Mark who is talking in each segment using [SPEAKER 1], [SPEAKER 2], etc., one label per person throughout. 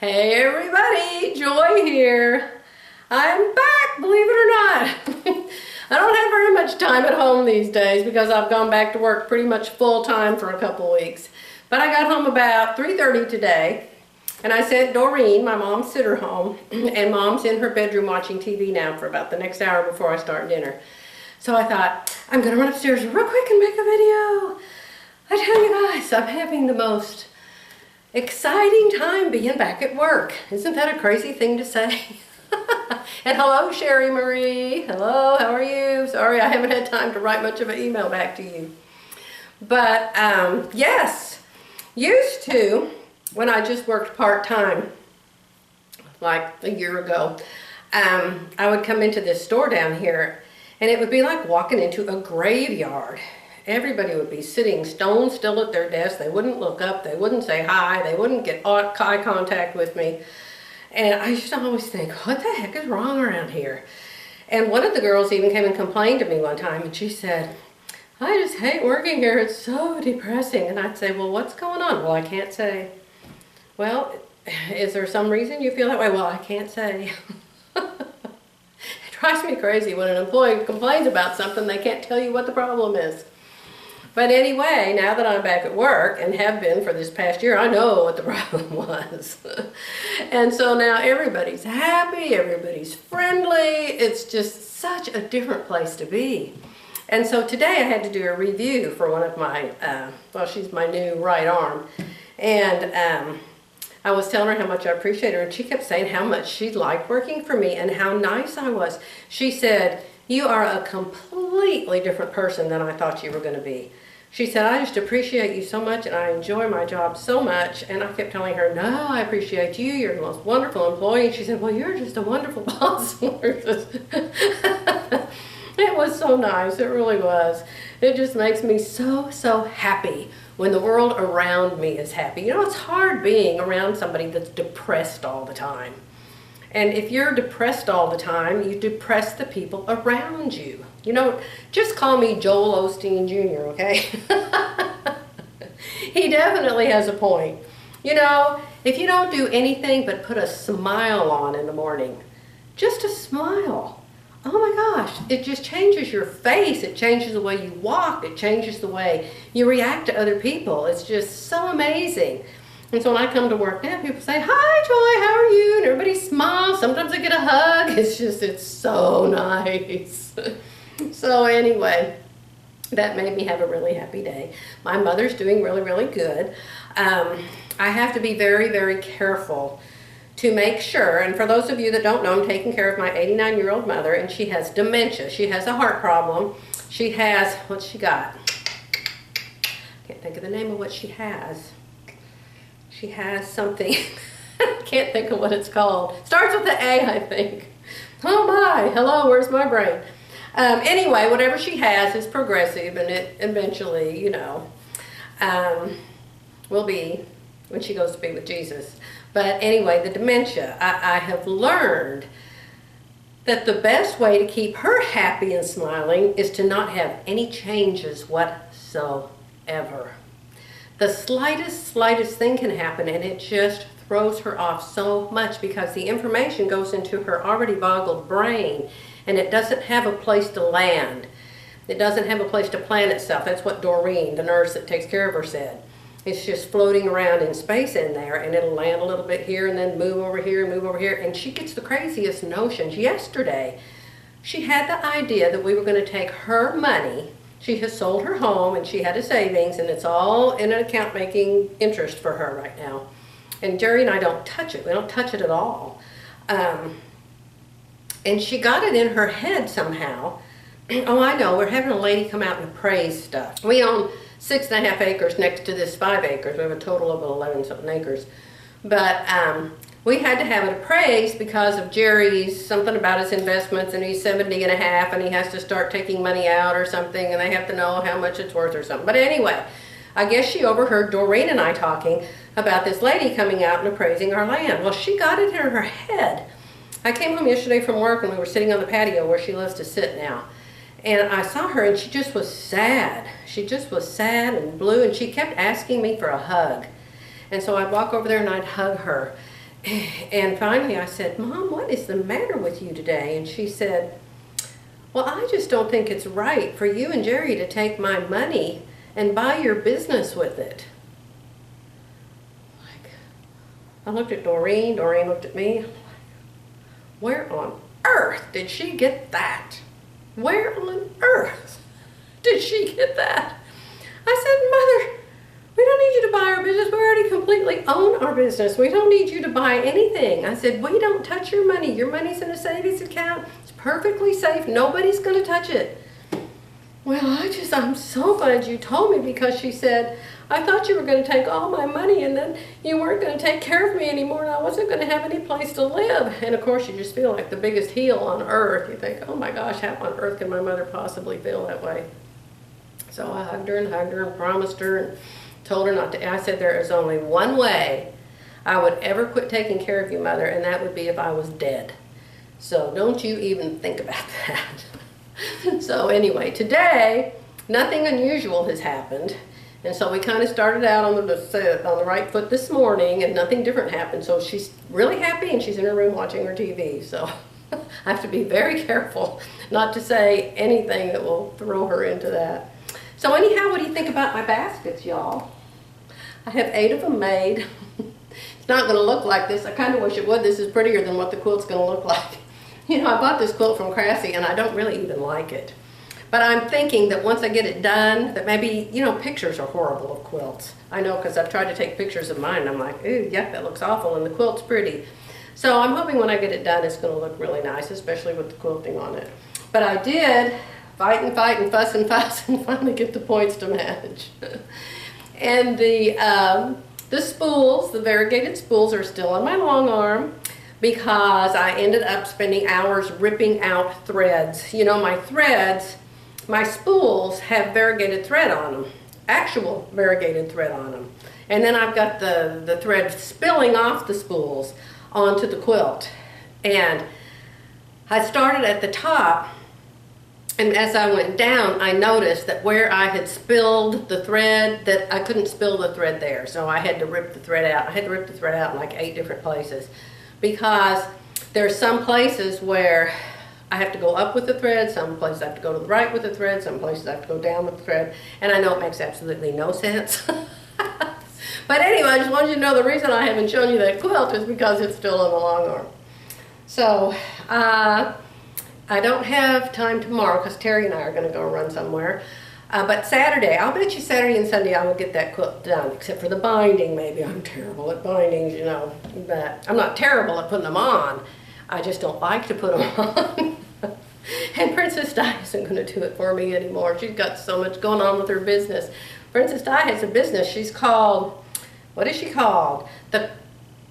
[SPEAKER 1] Hey everybody, Joy here. I'm back, believe it or not. I don't have very much time at home these days because I've gone back to work pretty much full time for a couple weeks. But I got home about 3:30 today and I sent Doreen, my mom's sitter, home, and Mom's in her bedroom watching TV now for about the next hour before I start dinner. So I thought, I'm gonna run upstairs real quick and make a video. I tell you guys, I'm having the most exciting time being back at work. Isn't that a crazy thing to say? And hello, Sherry Marie. Hello, how are you? Sorry, I haven't had time to write much of an email back to you. But yes, used to, when I just worked part-time, like a year ago, I would come into this store down here and it would be like walking into a graveyard. Everybody would be sitting stone still at their desk. They wouldn't look up. They wouldn't say hi. They wouldn't get eye contact with me. And I used to always think, what the heck is wrong around here? And one of the girls even came and complained to me one time, and she said, I just hate working here. It's so depressing. And I'd say, well, what's going on? Well, I can't say. Well, is there some reason you feel that way? Well, I can't say. It drives me crazy when an employee complains about something, they can't tell you what the problem is. But anyway, now that I'm back at work and have been for this past year, I know what the problem was. And so now everybody's happy, everybody's friendly. It's just such a different place to be. And so today I had to do a review for one of my, well, she's my new right arm. And I was telling her how much I appreciate her, and she kept saying how much she liked working for me and how nice I was. She said, you are a completely different person than I thought you were going to be. She said, I just appreciate you so much and I enjoy my job so much. And I kept telling her, no, I appreciate you. You're the most wonderful employee. And she said, well, you're just a wonderful boss. It was so nice. It really was. It just makes me so, so happy when the world around me is happy. You know, it's hard being around somebody that's depressed all the time. And if you're depressed all the time, you depress the people around you. You know, just call me Joel Osteen Jr., okay? He definitely has a point. You know, if you don't do anything but put a smile on in the morning, just a smile, oh my gosh, it just changes your face. It changes the way you walk. It changes the way you react to other people. It's just so amazing. And so when I come to work now, people say, hi, Joy, how are you? And everybody smiles. Sometimes I get a hug. It's so nice. So anyway, that made me have a really happy day. My mother's doing really, really good. I have to be very, very careful to make sure, and for those of you that don't know, I'm taking care of my 89-year-old mother, and she has dementia. She has a heart problem. She has, what's she got? Can't think of the name of what she has. She has something, I can't think of what it's called. Starts with the A, I think. Oh my, hello, where's my brain? Anyway, whatever she has is progressive, and it eventually, you know, will be when she goes to be with Jesus. But anyway, the dementia, I have learned that the best way to keep her happy and smiling is to not have any changes whatsoever. The slightest thing can happen and it just throws her off so much because the information goes into her already boggled brain and it doesn't have a place to land. It doesn't have a place to plant itself. That's what Doreen, the nurse that takes care of her, said. It's just floating around in space in there and it'll land a little bit here and then move over here and move over here. And she gets the craziest notions. Yesterday, she had the idea that we were going to take her money. She has sold her home and she had a savings and it's all in an account making interest for her right now. And Jerry and I don't touch it. We don't touch it at all. And she got it in her head somehow. Oh, I know. We're having a lady come out and appraise stuff. We own 6.5 acres next to this 5 acres. We have a total of 11 something acres. But we had to have it appraised because of Jerry's something about his investments, and he's 70 and a half and he has to start taking money out or something, and they have to know how much it's worth or something. But anyway, I guess she overheard Doreen and I talking about this lady coming out and appraising our land. Well, she got it in her head. I came home yesterday from work and we were sitting on the patio where she loves to sit now. And I saw her and she just was sad. She just was sad and blue, and she kept asking me for a hug. And so I'd walk over there and I'd hug her. And finally I said, Mom, what is the matter with you today? And she said, well, I just don't think it's right for you and Jerry to take my money and buy your business with it. Like, I looked at Doreen looked at me. Where on earth did she get that? Where on earth did she get that? I said, Mother, we don't need you to buy our business. We already completely own our business. We don't need you to buy anything. I said, we don't touch your money. Your money's in a savings account. It's perfectly safe. Nobody's going to touch it. Well, I'm so glad you told me, because she said, I thought you were going to take all my money and then you weren't going to take care of me anymore and I wasn't going to have any place to live. And of course you just feel like the biggest heel on earth. You think, oh my gosh, how on earth can my mother possibly feel that way? So I hugged her and promised her and told her not to. I said, there is only one way I would ever quit taking care of you, Mother, and that would be if I was dead. So don't you even think about that. So anyway, today, nothing unusual has happened. And so we kind of started out on the right foot this morning, and nothing different happened. So she's really happy, and she's in her room watching her TV. So I have to be very careful not to say anything that will throw her into that. So anyhow, what do you think about my baskets, y'all? I have 8 of them made. It's not going to look like this. I kind of wish it would. This is prettier than what the quilt's going to look like. You know, I bought this quilt from Crassy, and I don't really even like it. But I'm thinking that once I get it done, that maybe, you know, pictures are horrible of quilts. I know, because I've tried to take pictures of mine, and I'm like, ooh, yuck, that looks awful, and the quilt's pretty. So I'm hoping when I get it done, it's going to look really nice, especially with the quilting on it. But I did fight and fuss and finally get the points to match. And the spools, the variegated spools, are still on my long arm, because I ended up spending hours ripping out threads. You know, my threads, my spools have variegated thread on them, actual variegated thread on them. And then I've got the thread spilling off the spools onto the quilt. And I started at the top, and as I went down, I noticed that where I had spilled the thread, that I couldn't spill the thread there. So I had to rip the thread out. I had to rip the thread out in like 8 different places, because there's some places where I have to go up with the thread, some places I have to go to the right with the thread, some places I have to go down with the thread, and I know it makes absolutely no sense. But anyway, I just wanted you to know the reason I haven't shown you that quilt is because it's still on the long arm. So, I don't have time tomorrow because Terry and I are going to go run somewhere. But Saturday, I'll bet you Saturday and Sunday I will get that quilt done, except for the binding maybe. I'm terrible at bindings, you know, but I'm not terrible at putting them on. I just don't like to put them on. And Princess Di isn't going to do it for me anymore. She's got so much going on with her business. Princess Di has a business. She's called, what is she called? I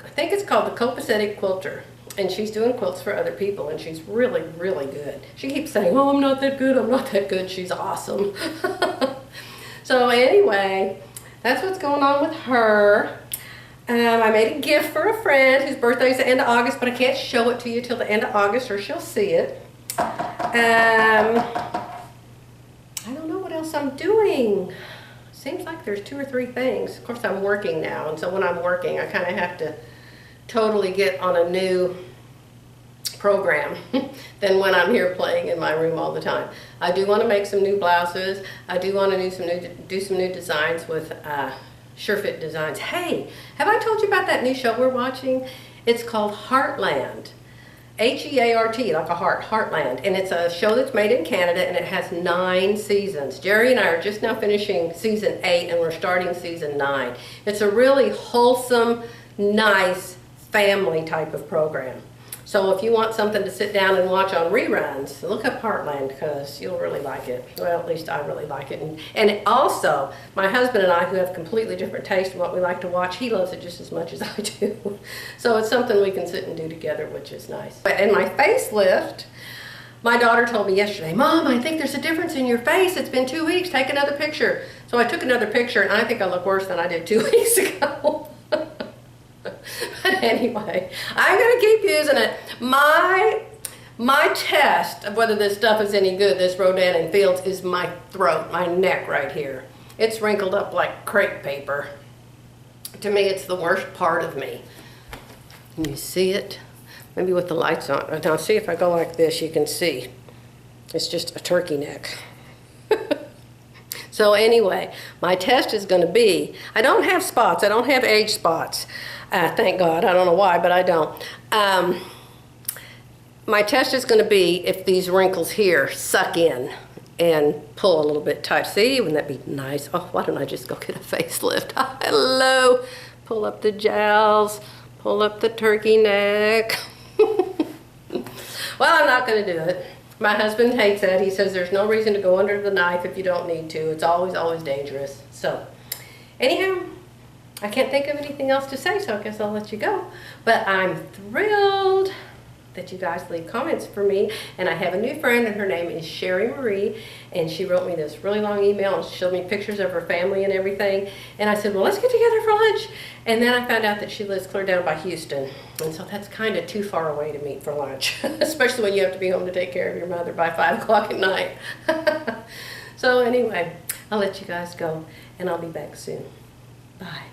[SPEAKER 1] think it's called the Copacetic Quilter. And she's doing quilts for other people, and she's really, really good. She keeps saying, oh, I'm not that good, I'm not that good. She's awesome. So anyway, that's what's going on with her. I made a gift for a friend whose birthday is the end of August, but I can't show it to you till the end of August or she'll see it. I don't know what else I'm doing. Seems like there's 2 or 3 things. Of course, I'm working now, and so when I'm working, I kind of have to totally get on a new program than when I'm here playing in my room all the time. I do want to make some new blouses. I do want to do some new designs with SureFit Designs. Hey, have I told you about that new show we're watching? It's called Heartland. H-E-A-R-T, like a heart, Heartland. And it's a show that's made in Canada, and it has 9 seasons. Jerry and I are just now finishing season 8, and we're starting season 9. It's a really wholesome, nice, family type of program. So if you want something to sit down and watch on reruns, look up Heartland, because you'll really like it. Well, at least I really like it. And also, my husband and I, who have completely different taste in what we like to watch, he loves it just as much as I do. So it's something we can sit and do together, which is nice. And my facelift, my daughter told me yesterday, Mom, I think there's a difference in your face. It's been 2 weeks. Take another picture. So I took another picture, and I think I look worse than I did 2 weeks ago. But anyway, I'm going to keep using it. My test of whether this stuff is any good, this Rodan and Fields, is my throat, my neck right here. It's wrinkled up like crepe paper. To me, it's the worst part of me. Can you see it? Maybe with the lights on. Now see if I go like this, you can see. It's just a turkey neck. So anyway, my test is going to be, I don't have spots. I don't have age spots. Thank God. I don't know why, but I don't. My test is going to be if these wrinkles here suck in and pull a little bit tight. See, wouldn't that be nice? Oh, why don't I just go get a facelift? Hello. Pull up the jowls. Pull up the turkey neck. Well, I'm not going to do it. My husband hates that. He says there's no reason to go under the knife if you don't need to. It's always, always dangerous. So, anyhow, I can't think of anything else to say, so I guess I'll let you go. But I'm thrilled that you guys leave comments for me. And I have a new friend, and her name is Sherry Marie. And she wrote me this really long email and showed me pictures of her family and everything. And I said, well, let's get together for lunch. And then I found out that she lives clear down by Houston. And so that's kind of too far away to meet for lunch, especially when you have to be home to take care of your mother by 5 o'clock at night. So anyway, I'll let you guys go, and I'll be back soon. Bye.